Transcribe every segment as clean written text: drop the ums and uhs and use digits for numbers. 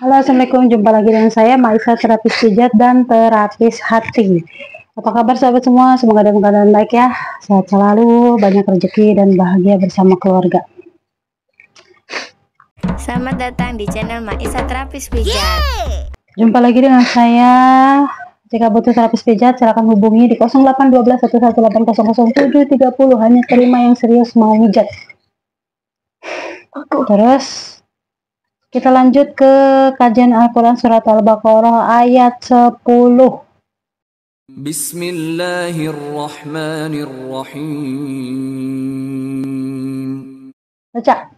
Halo, assalamualaikum. Jumpa lagi dengan saya, Maisa, terapis pijat dan terapis hati. Apa kabar sahabat semua? Semoga dalam keadaan baik ya. Sehat selalu, banyak rezeki dan bahagia bersama keluarga. Selamat datang di channel Maisa Terapis Pijat. Jumpa lagi dengan saya. Jika butuh terapis pijat, silakan hubungi di 0812 118000730. Hanya terima yang serius mau pijat. Terus kita lanjut ke kajian Al-Quran surat Al-Baqarah ayat 10. Bismillahirrahmanirrahim. Baca.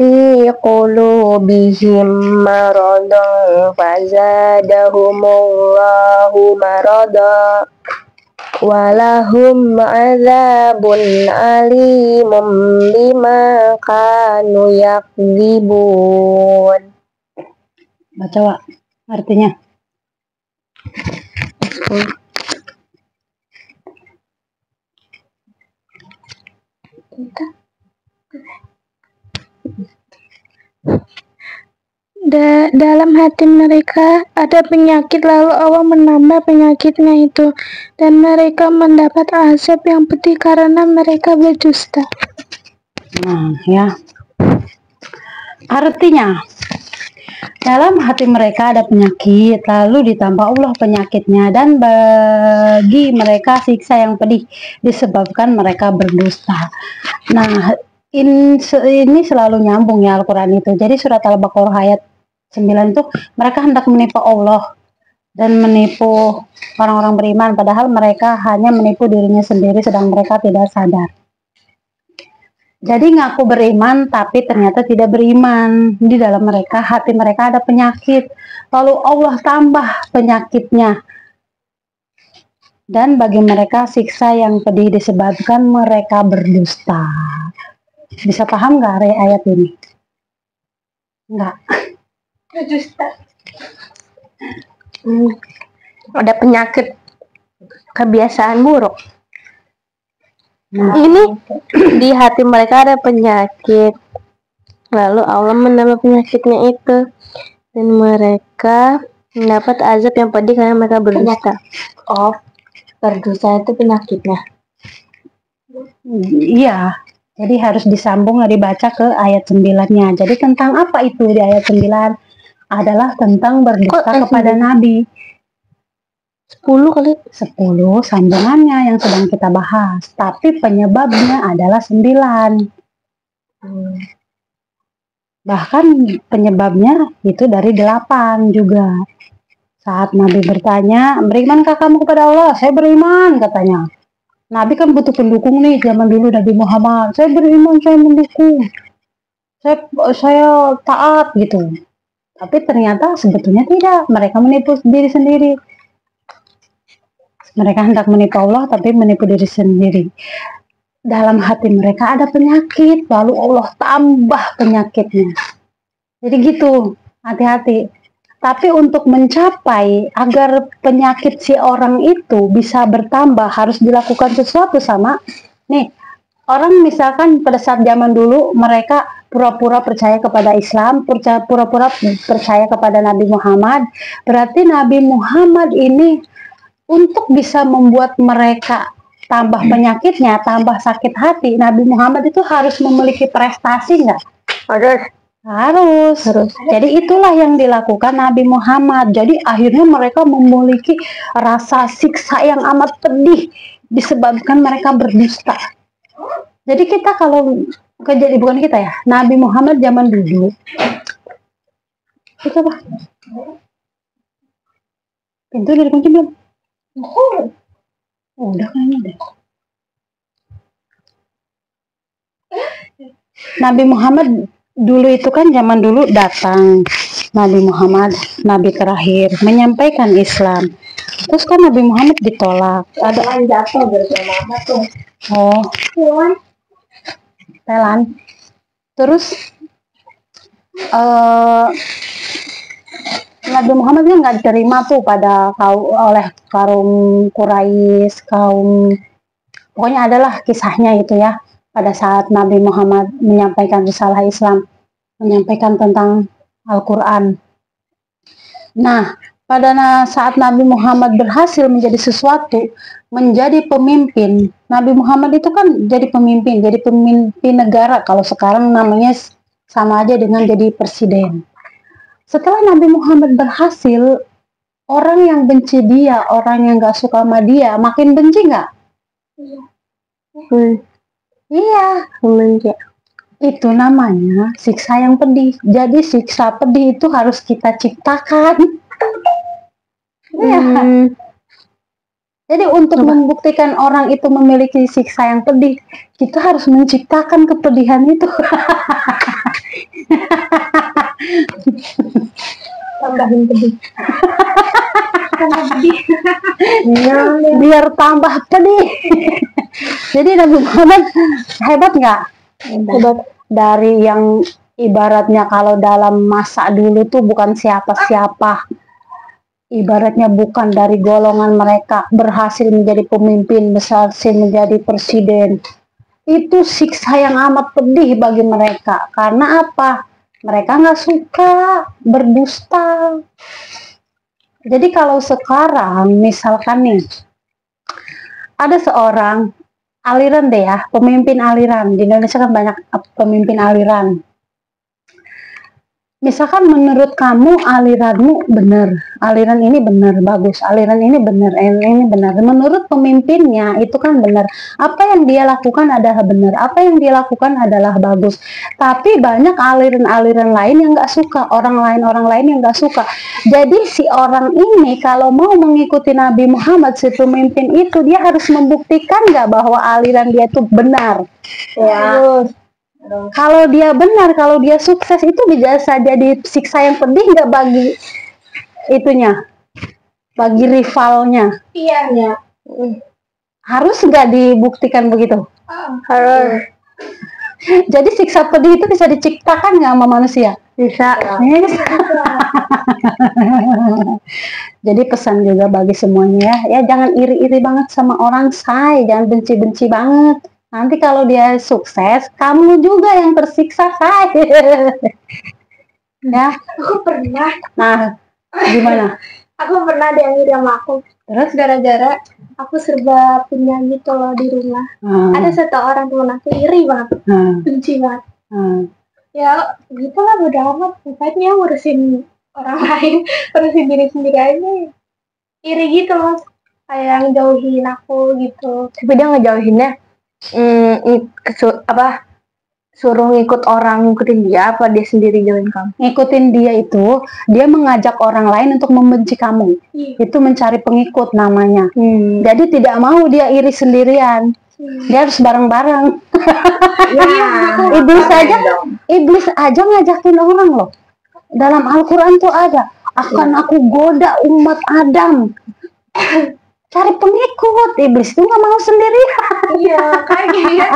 Fi qulubihim maradun fazadahumullahu marada walahum azabun alimun bima kanu yakdzibun. Baca, Wak, artinya. Dalam hati mereka ada penyakit, lalu Allah menambah penyakitnya itu, dan mereka mendapat azab yang pedih karena mereka berdusta. Nah, ya. Artinya, dalam hati mereka ada penyakit, lalu ditambah Allah penyakitnya, dan bagi mereka siksa yang pedih disebabkan mereka berdusta. Nah, ini selalu nyambung ya Al-Quran itu. Jadi surat Al-Baqarah ayat 9 itu mereka hendak menipu Allah dan menipu orang-orang beriman, padahal mereka hanya menipu dirinya sendiri sedang mereka tidak sadar. Jadi ngaku beriman tapi ternyata tidak beriman. Di dalam mereka, hati mereka ada penyakit, lalu Allah tambah penyakitnya, dan bagi mereka siksa yang pedih disebabkan mereka berdusta. Bisa paham nggak ayat ini? Enggak. Berdusta. Ada penyakit kebiasaan buruk. Ini di hati mereka ada penyakit, lalu Allah menambah penyakitnya itu, dan mereka mendapat azab yang pedih karena mereka berdusta. Oh, berdusta itu penyakitnya. Iya, jadi harus disambung, dibaca ke ayat 9-nya. Jadi tentang apa itu di ayat 9? Adalah tentang berdusta kepada Nabi. 10 kali. 10 sambungannya yang sedang kita bahas, tapi penyebabnya adalah 9. Bahkan penyebabnya itu dari 8 juga. Saat Nabi bertanya, berimankah kamu kepada Allah? Saya beriman, katanya. Nabi kan butuh pendukung nih zaman dulu, Nabi Muhammad. Saya beriman, saya mendukung, saya taat gitu. Tapi ternyata sebetulnya tidak, mereka menipu diri sendiri. Mereka hendak menipu Allah tapi menipu diri sendiri. Dalam hati mereka ada penyakit, lalu Allah tambah penyakitnya. Jadi gitu, hati-hati. Tapi untuk mencapai agar penyakit si orang itu bisa bertambah, harus dilakukan sesuatu sama nih. Orang misalkan pada saat zaman dulu mereka pura-pura percaya kepada Islam, pura-pura percaya kepada Nabi Muhammad. Berarti Nabi Muhammad ini untuk bisa membuat mereka tambah penyakitnya, tambah sakit hati, Nabi Muhammad itu harus memiliki prestasi nggak? Harus. Jadi itulah yang dilakukan Nabi Muhammad. Jadi akhirnya mereka memiliki rasa siksa yang amat pedih disebabkan mereka berdusta. Jadi kita kalau jadi bukan kita ya, Nabi Muhammad zaman dulu itu apa? Pintu udah dikunci belum? Udah kayaknya deh. Nabi Muhammad dulu itu kan zaman dulu datang Nabi Muhammad, Nabi terakhir menyampaikan Islam. Terus kan Nabi Muhammad ditolak. Ada jatuh bersama tuh. Oh, Thailand. Terus Nabi Muhammad kan nggak diterima tuh oleh kaum Quraisy, pokoknya adalah kisahnya itu ya. pada saat Nabi Muhammad menyampaikan risalah Islam, menyampaikan tentang Al-Quran. Nah, pada saat Nabi Muhammad berhasil menjadi sesuatu, menjadi pemimpin, Nabi Muhammad itu kan jadi pemimpin negara. Kalau sekarang namanya sama aja dengan jadi presiden. Setelah Nabi Muhammad berhasil, orang yang benci dia, orang yang gak suka sama dia, makin benci nggak? Iya, Benci. itu namanya siksa yang pedih. Jadi siksa pedih itu harus kita ciptakan. Iya. Jadi untuk membuktikan orang itu memiliki siksa yang pedih, kita harus menciptakan kepedihan itu. Tambahin pedih. Biar tambah pedih. Jadi Nabi Muhammad hebat nggak? Hebat. Dari yang ibaratnya kalau dalam masa dulu tuh bukan siapa-siapa, ibaratnya bukan dari golongan mereka, berhasil menjadi pemimpin, berhasil menjadi presiden. Itu siksa yang amat pedih bagi mereka. Karena apa? Mereka nggak suka berdusta. Jadi kalau sekarang misalkan nih ada seorang aliran deh ya, pemimpin aliran. Di Indonesia kan banyak pemimpin aliran. Misalkan menurut kamu aliranmu benar, aliran ini benar, bagus, aliran ini benar, ini benar. Menurut pemimpinnya itu kan benar. Apa yang dia lakukan adalah benar, apa yang dia lakukan adalah bagus. Tapi banyak aliran-aliran lain yang nggak suka, orang lain yang nggak suka. Jadi si orang ini kalau mau mengikuti Nabi Muhammad, si pemimpin itu, dia harus membuktikan nggak bahwa aliran dia itu benar. Ya. Kalau dia benar, kalau dia sukses, itu bisa jadi siksa yang pedih nggak bagi itunya, bagi rivalnya? Iya. Harus nggak dibuktikan begitu? Harus. Jadi siksa pedih itu bisa diciptakan nggak sama manusia? Bisa. Jadi pesan juga bagi semuanya ya, jangan iri-iri banget sama orang, say, jangan benci-benci banget. Nanti kalau dia sukses, kamu juga yang tersiksa, say. Ya. Aku pernah. Nah, gimana? Aku pernah ada yang iri sama aku. Terus gara-gara aku serba punya gitu loh di rumah. Ada satu orang teman aku iri banget, benci banget. Ya gitu lah, bodo amat. Makanya ngurusin orang lain, ngurusin diri sendiri aja. Iri gitu loh, kayak ngejauhin aku gitu. Tapi dia ngejauhinnya suruh ngikut orang, ngikutin dia, apa dia sendiri jauhin kamu? Ngikutin dia itu, dia mengajak orang lain untuk membenci kamu. Itu mencari pengikut namanya. Jadi tidak mau dia iri sendirian. Dia harus bareng-bareng. Iblis aja ngajakin orang loh. Dalam Al-Quran tuh ada, akan aku goda umat Adam. Cari pengikut. Iblis tuh nggak mau sendirian. Iya, kayak gitu.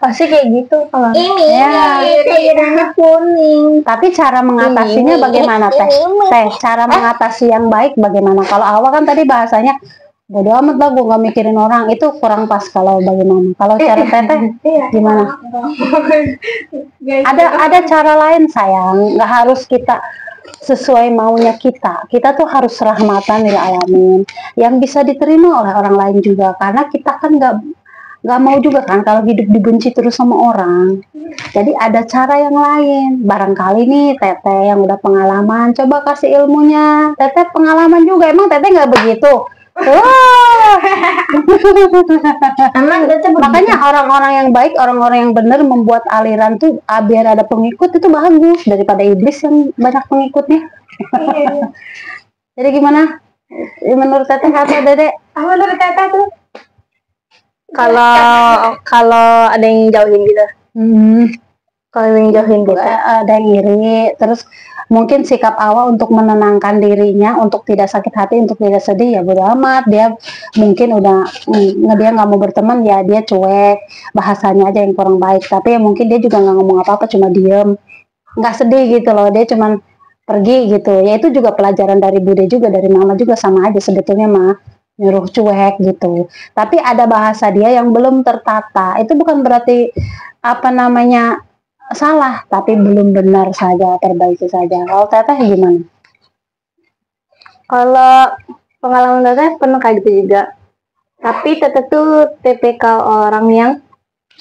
Pasti kayak gitu kalau ini ya, kuning. Tapi cara mengatasinya bagaimana teh? Cara mengatasi yang baik bagaimana? Kalau awal kan tadi bahasanya bodo amat lah, gue nggak mikirin orang, itu kurang pas. Kalau bagaimana? Kalau cara teteh gimana? Ada cara lain sayang, nggak harus kita sesuai maunya kita. Kita tuh harus rahmatan lil alamin, yang bisa diterima oleh orang lain juga. Karena kita kan nggak mau juga kan kalau hidup dibenci terus sama orang. Jadi ada cara yang lain. Barangkali nih teteh yang udah pengalaman, coba kasih ilmunya. Teteh pengalaman juga, emang teteh nggak begitu? Makanya orang-orang yang baik, orang-orang yang benar membuat aliran tuh biar ada pengikut, itu bagus daripada iblis yang banyak pengikutnya. Jadi gimana menurut teteh atau dedek? Menurut teteh tuh kalau ada yang jauhin gitu. Kalau yang jauhin gitu, ada yang iri. Terus mungkin sikap awal untuk menenangkan dirinya, untuk tidak sakit hati, untuk tidak sedih, ya bodo amat. Dia mungkin udah dia nggak mau berteman, ya dia cuek, bahasanya aja yang kurang baik. Tapi ya mungkin dia juga nggak ngomong apa-apa, cuma diem, nggak sedih gitu loh. Dia cuman pergi gitu. Ya itu juga pelajaran dari Bude juga, dari Mama juga, sama aja sebetulnya mah. nyuruh cuek gitu. Tapi ada bahasa dia yang belum tertata. Itu bukan berarti apa namanya salah, tapi belum benar saja, perbaiki saja. Kalau Teteh gimana? Kalau pengalaman Teteh pernah kayak gitu juga. Tapi Teteh tuh tipikal orang yang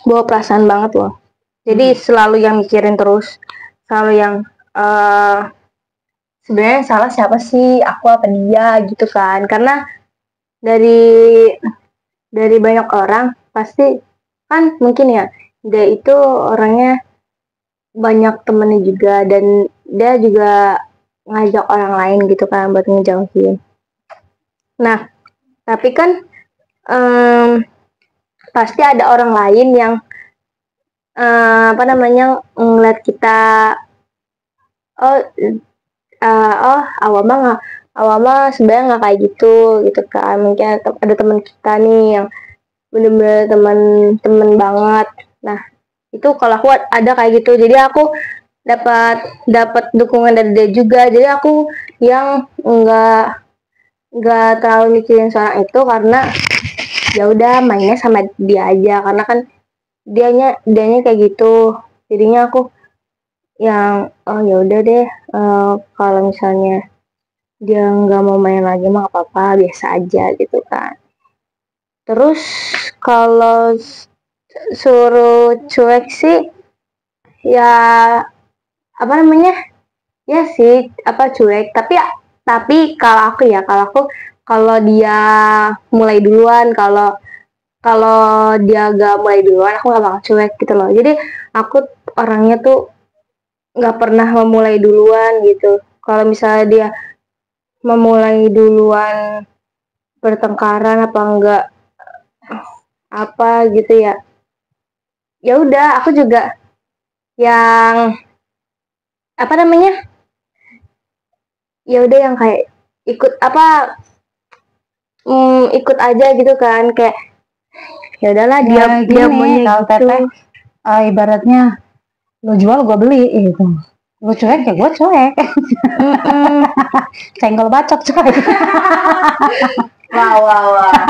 bawa perasaan banget loh. Jadi selalu yang mikirin terus, selalu yang sebenarnya yang salah siapa sih, aku apa dia gitu kan. Karena dari banyak orang pasti kan mungkin ya dia itu orangnya banyak temennya juga, dan dia juga ngajak orang lain gitu kan buat ngejauhin. Nah, tapi kan pasti ada orang lain yang apa namanya ngeliat kita, awalnya sebenarnya nggak kayak gitu kan. Mungkin ada teman kita nih yang bener-bener temen banget. Nah, itu kalau aku ada kayak gitu, jadi aku dapat dukungan dari dia juga. Jadi aku yang nggak terlalu mikirin seorang itu, karena ya udah mainnya sama dia aja, karena kan dianya kayak gitu. Jadinya aku yang oh ya udah deh, kalau misalnya dia nggak mau main lagi mah apa-apa, biasa aja gitu kan. Terus kalau suruh cuek sih ya apa namanya, ya sih apa cuek, tapi kalau kalau dia mulai duluan, kalau dia gak mulai duluan, aku gak bakal cuek gitu loh. Jadi aku orangnya tuh gak pernah memulai duluan gitu. Kalau misalnya dia memulai duluan pertengkaran apa enggak apa gitu ya, ya udah aku juga yang apa namanya, ya udah yang kayak ikut ikut aja gitu kan, kayak ya udahlah dia maunya kalau gitu. Teteh ibaratnya lo jual gue beli gitu, lo cuek ya gue cuek. Senggol bacok coy. Wah.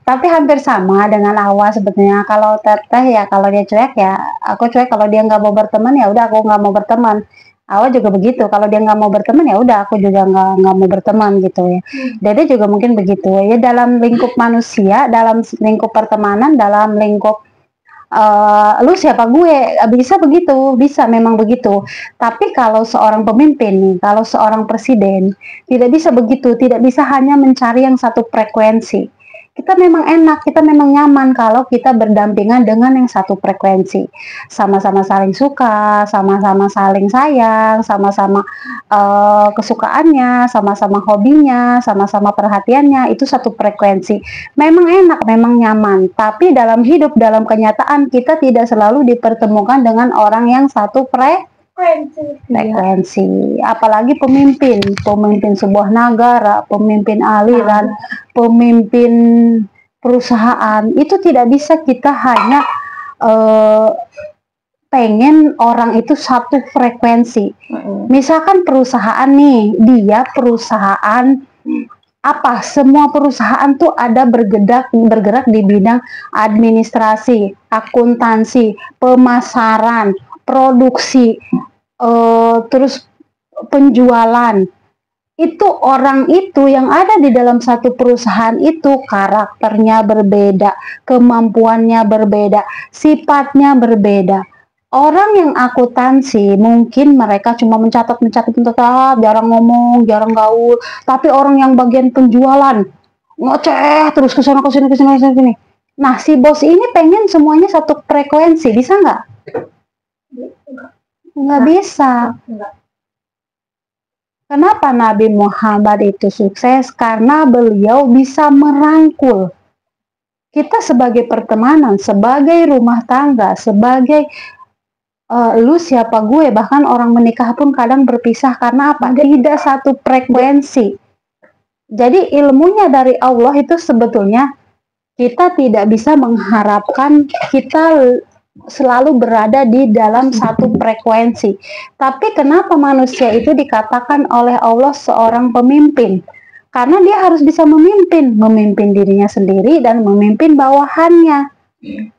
Tapi hampir sama dengan Awa sebetulnya. Kalau Teteh ya kalau dia cuek ya aku cuek, kalau dia nggak mau berteman ya udah aku nggak mau berteman. Awa juga begitu, kalau dia nggak mau berteman ya udah aku juga nggak mau berteman gitu ya. Dede juga mungkin begitu ya, dalam lingkup manusia, dalam lingkup pertemanan, dalam lingkup lu siapa gue, bisa begitu, bisa memang begitu. Tapi kalau seorang pemimpin nih, kalau seorang presiden tidak bisa begitu, tidak bisa hanya mencari yang satu frekuensi. Kita memang enak, kita memang nyaman kalau kita berdampingan dengan yang satu frekuensi, sama-sama saling suka, sama-sama saling sayang, sama-sama kesukaannya, sama-sama hobinya, sama-sama perhatiannya, itu satu frekuensi. Memang enak, memang nyaman, tapi dalam hidup, dalam kenyataan kita tidak selalu dipertemukan dengan orang yang satu frekuensi. Apalagi pemimpin sebuah negara, pemimpin aliran, pemimpin perusahaan, itu tidak bisa kita hanya pengen orang itu satu frekuensi. Misalkan perusahaan nih, dia perusahaan apa, semua perusahaan tuh ada bergerak di bidang administrasi, akuntansi, pemasaran, produksi, terus penjualan. Itu orang itu yang ada di dalam satu perusahaan itu karakternya berbeda, kemampuannya berbeda, sifatnya berbeda. Orang yang akuntansi mungkin mereka cuma mencatat, jarang ngomong, jarang gaul. Tapi orang yang bagian penjualan ngoceh terus kesana kesini. Nah, si bos ini pengen semuanya satu frekuensi, bisa nggak? Nggak bisa. Kenapa Nabi Muhammad itu sukses? Karena beliau bisa merangkul kita sebagai pertemanan, sebagai rumah tangga, sebagai lu siapa gue, bahkan orang menikah pun kadang berpisah karena apa? Tidak satu frekuensi. Jadi ilmunya dari Allah itu sebetulnya kita tidak bisa mengharapkan kita selalu berada di dalam satu frekuensi. Tapi kenapa manusia itu dikatakan oleh Allah seorang pemimpin? Karena dia harus bisa memimpin dirinya sendiri dan memimpin bawahannya.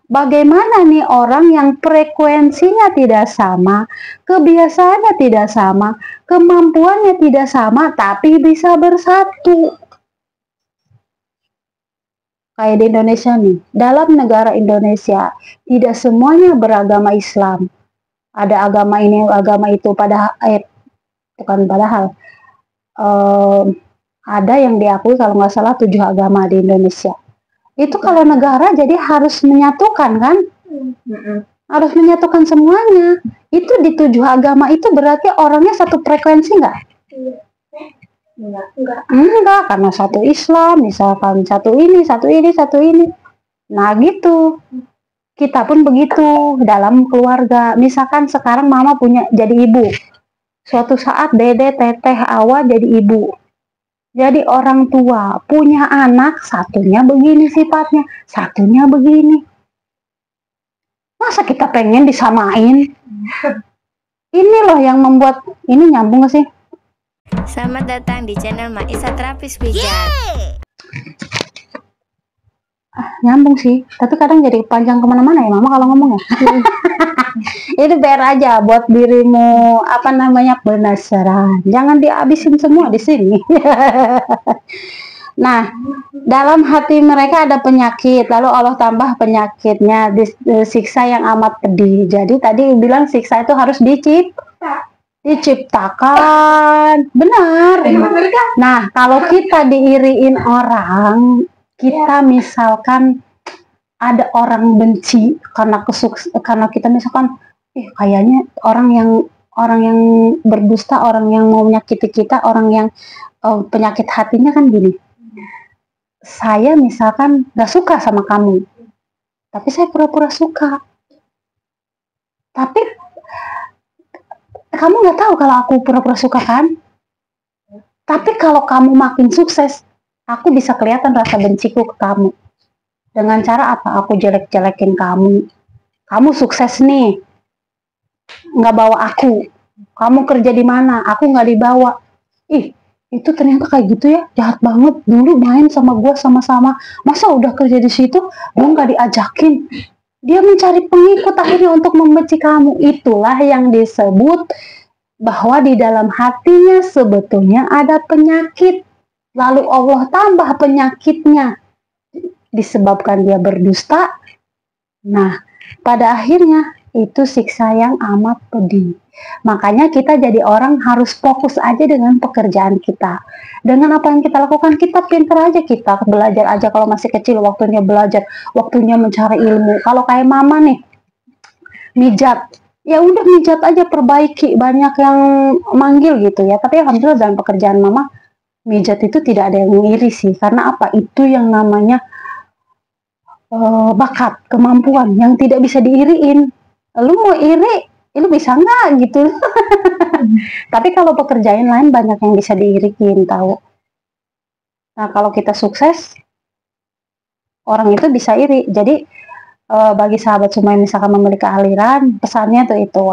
Bagaimana nih orang yang frekuensinya tidak sama, kebiasaannya tidak sama, kemampuannya tidak sama, tapi bisa bersatu. Kayak di Indonesia nih, dalam negara Indonesia, tidak semuanya beragama Islam. Ada agama ini, agama itu, padahal ada yang diakui kalau nggak salah 7 agama di Indonesia. Itu kalau negara jadi harus menyatukan kan? Harus menyatukan semuanya. Itu di 7 agama itu berarti orangnya satu frekuensi nggak? Enggak, karena satu Islam, misalkan satu ini. Nah gitu. Kita pun begitu dalam keluarga. Misalkan sekarang mama punya jadi ibu. Suatu saat dede, teteh, awa jadi ibu. Jadi orang tua punya anak, satunya begini sifatnya, satunya begini. Masa kita pengen disamain? Ini loh yang membuat, ini nyambung gak sih? Selamat datang di channel Maisa Terapis Pijat. Nyambung sih, tapi kadang jadi panjang kemana-mana ya mama kalau ngomong ya. Itu biar aja buat dirimu penasaran. Jangan dihabisin semua di sini. Nah, dalam hati mereka ada penyakit, lalu Allah tambah penyakitnya, siksa yang amat pedih. Jadi tadi bilang siksa itu harus diciptakan. Benar. Nah, kalau kita diiriin orang, kita misalkan ada orang benci karena kita misalkan kayaknya orang yang berdusta, orang yang mau menyakiti kita, orang yang penyakit hatinya kan gini. Saya misalkan gak suka sama kamu, tapi saya pura-pura suka. Tapi kamu gak tahu kalau aku pura-pura suka kan? Tapi kalau kamu makin sukses, aku bisa kelihatan rasa benciku ke kamu. Dengan cara apa? Aku jelek-jelekin kamu. Kamu sukses nih, nggak bawa aku. Kamu kerja di mana? Aku nggak dibawa. Itu ternyata kayak gitu ya, jahat banget. Dulu main sama gue sama-sama. Masa udah kerja di situ, gue nggak diajakin. Dia mencari pengikut akhirnya untuk membenci kamu. Itulah yang disebut bahwa di dalam hatinya sebetulnya ada penyakit. Lalu Allah tambah penyakitnya disebabkan dia berdusta. Nah, pada akhirnya itu siksa yang amat pedih. Makanya kita jadi orang harus fokus aja dengan pekerjaan kita. Dengan apa yang kita lakukan, kita pinter aja, kita belajar aja kalau masih kecil, waktunya belajar, waktunya mencari ilmu. Kalau kayak mama nih, mijat, ya udah mijat aja, perbaiki. Banyak yang manggil gitu ya, tapi alhamdulillah dalam pekerjaan mama, mijat itu tidak ada yang iri sih. Karena apa? Itu yang namanya bakat, kemampuan yang tidak bisa diiriin. Lu mau iri, lu bisa nggak gitu. Tapi kalau pekerjaan lain banyak yang bisa diiriin, tahu. Nah, kalau kita sukses, orang itu bisa iri. Jadi bagi sahabat semua yang misalkan memiliki aliran, pesannya tuh itu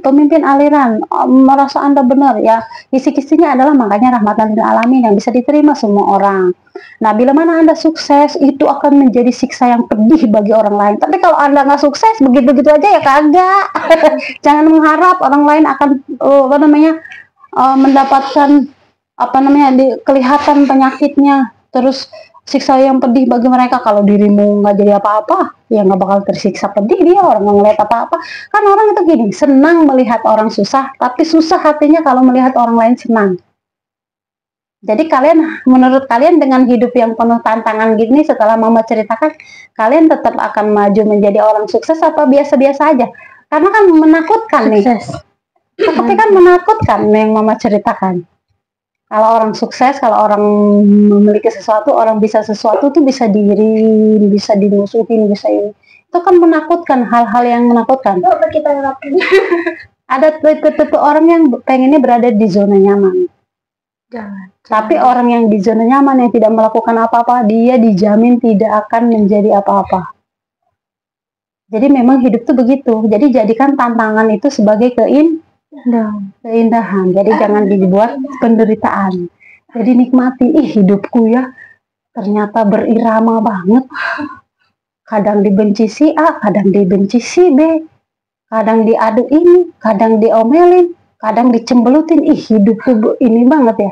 pemimpin aliran merasa Anda benar ya, kisi-kisinya adalah makanya rahmatan lil alamin yang bisa diterima semua orang. Nah, bila mana Anda sukses, itu akan menjadi siksa yang pedih bagi orang lain. Tapi kalau Anda nggak sukses, begitu-begitu aja ya kagak. Jangan mengharap orang lain akan mendapatkan kelihatan penyakitnya, terus siksa yang pedih bagi mereka. Kalau dirimu nggak jadi apa-apa, ya nggak bakal tersiksa pedih dia, orang nggak ngeliat apa-apa. Kan orang itu gini, senang melihat orang susah, tapi susah hatinya kalau melihat orang lain senang. Jadi menurut kalian dengan hidup yang penuh tantangan gini, setelah mama ceritakan, kalian tetap akan maju menjadi orang sukses apa biasa-biasa aja? Karena kan menakutkan nih. Tapi kan menakutkan yang mama ceritakan. Kalau orang sukses, kalau orang memiliki sesuatu, orang bisa sesuatu tuh bisa diiri, bisa dimusuhin, bisa ini. Itu kan menakutkan, hal-hal yang menakutkan. Coba kita harapkan. Ada tipe orang yang pengennya berada di zona nyaman. Jangan. Tapi orang yang di zona nyaman yang tidak melakukan apa-apa, dia dijamin tidak akan menjadi apa-apa. Jadi memang hidup tuh begitu. Jadi jadikan tantangan itu sebagai keindahan. Jadi jangan dibuat penderitaan. Jadi nikmati, hidupku ya ternyata berirama banget. Kadang dibenci si A, kadang dibenci si B, kadang diadu ini, kadang diomelin, kadang dicembelutin. Hidupku ini banget ya.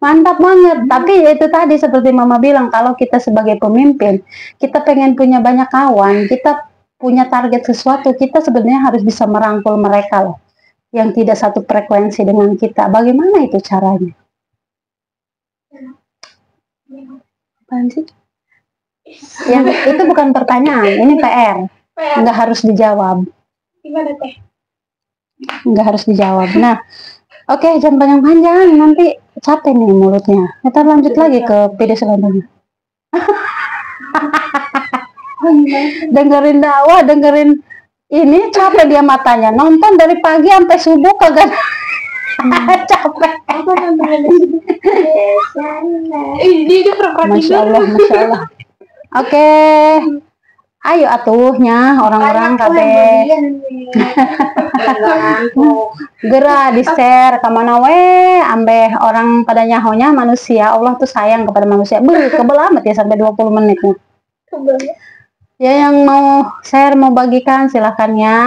Mantap banget. Tapi itu tadi seperti mama bilang, kalau kita sebagai pemimpin, kita pengen punya banyak kawan, kita punya target sesuatu, kita sebenarnya harus bisa merangkul mereka loh, yang tidak satu frekuensi dengan kita. Bagaimana itu caranya? Apaan sih? Yang itu bukan pertanyaan, ini PR. Nggak harus dijawab. Gimana teh? Nggak harus dijawab. Nah, oke, jangan panjang-panjang, nanti capek nih mulutnya. Kita lanjut lagi ke video selanjutnya. Dengerin dakwah, dengerin ini, capek dia matanya. Nonton dari pagi sampai subuh kagak. Capek. Masya Allah, Masya Allah. Oke. Ayo atuhnya orang-orang kabeh. Gera di share kemana we, ambeh orang pada nyahonya manusia. Allah tuh sayang kepada manusia. Kebel amat ya sampai 20 menit nih. Ya, yang mau share, mau bagikan silahkan ya.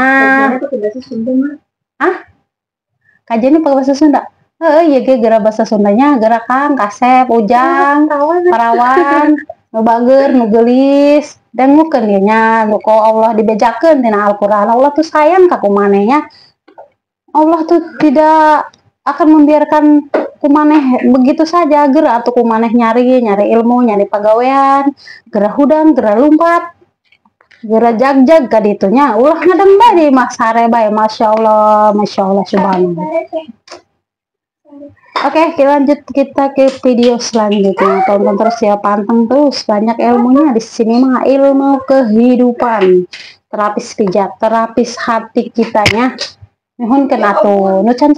Kajiannya pakai bahasa Sunda. Iya, gera bahasa Sundanya, gerakan, kasep, ujang, parawan, nubager, nugelis, dan ngukeun dieu nya. Kok Allah dibejakeun tina Al-Qur'an. Allah tuh sayang ka kumanehnya. Allah tuh tidak akan membiarkan kumaneh begitu saja. Gera atuh kumaneh nyari ilmu, nyari pagawean, gera hudang, gera lumpat, gera jag-jag ka ditunya. Ulah ngadeng bae di mah sare bae. Masya Allah subhanallah. Oke, kita ke video selanjutnya. Tonton terus ya, panteng terus, banyak ilmunya di sini mah, ilmu kehidupan. Terapis pijat, terapis hati kitanya. Nuhun kena tuh, nucan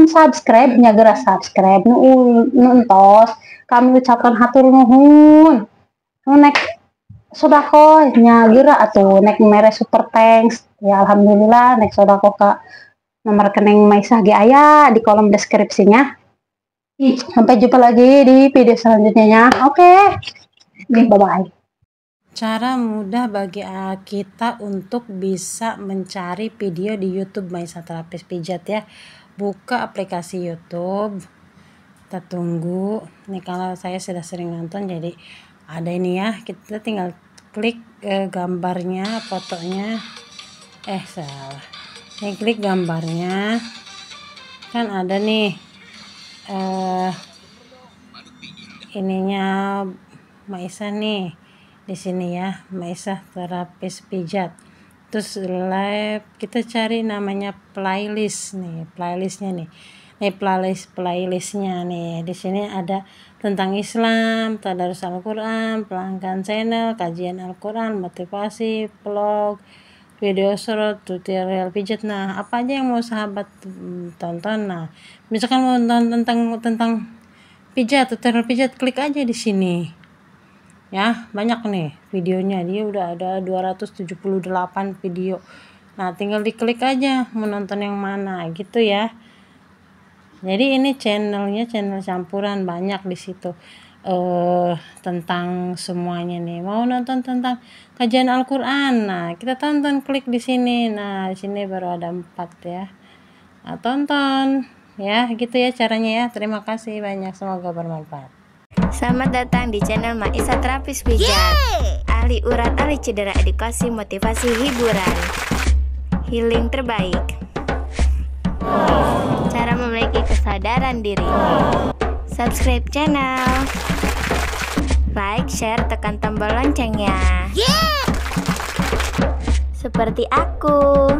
subscribe nya geura subscribe, nu entos kami ucapkan hatur nuhun. Nu nek sodako nya geura atuh, nek mere super thanks. Ya alhamdulillah, nek sodako ka nomor rekening Maisah ge aya di kolom deskripsinya. Sampai jumpa lagi di video selanjutnya ya. Oke. Bye bye. Cara mudah bagi kita untuk bisa mencari video di YouTube Maisah Terapis Pijat ya. Buka aplikasi YouTube. Kita tunggu. Nih kalau saya sudah sering nonton, jadi ada ini ya. Kita tinggal klik gambarnya, fotonya. Salah. Ini klik gambarnya, kan ada nih ininya Maisah nih di sini ya, Maisah Terapis Pijat. Terus live kita cari namanya playlist nih, playlistnya nih. Playlistnya nih. Di sini ada tentang Islam, tadarus Al-Quran, pelanggan channel, kajian Al-Quran, motivasi, vlog, video short, tutorial pijat. Nah, apa aja yang mau sahabat tonton. Nah, misalkan mau nonton tentang pijat, tutorial pijat, klik aja di sini. Ya, banyak nih videonya. Dia udah ada 278 video. Nah, tinggal diklik aja mau nonton yang mana gitu ya. Jadi ini channelnya channel campuran, banyak di situ. Tentang semuanya nih. Mau nonton tentang kajian Al-Quran, nah kita tonton, klik di sini. Nah di sini baru ada 4 ya. Nah, tonton ya, gitu ya caranya ya. Terima kasih banyak, semoga bermanfaat. Selamat datang di channel Maisah Terapis Pijat. Ahli urat, ahli cedera, edukasi, motivasi, hiburan, healing terbaik. Cara memiliki kesadaran diri. Subscribe channel, like, share, tekan tombol loncengnya. Seperti aku.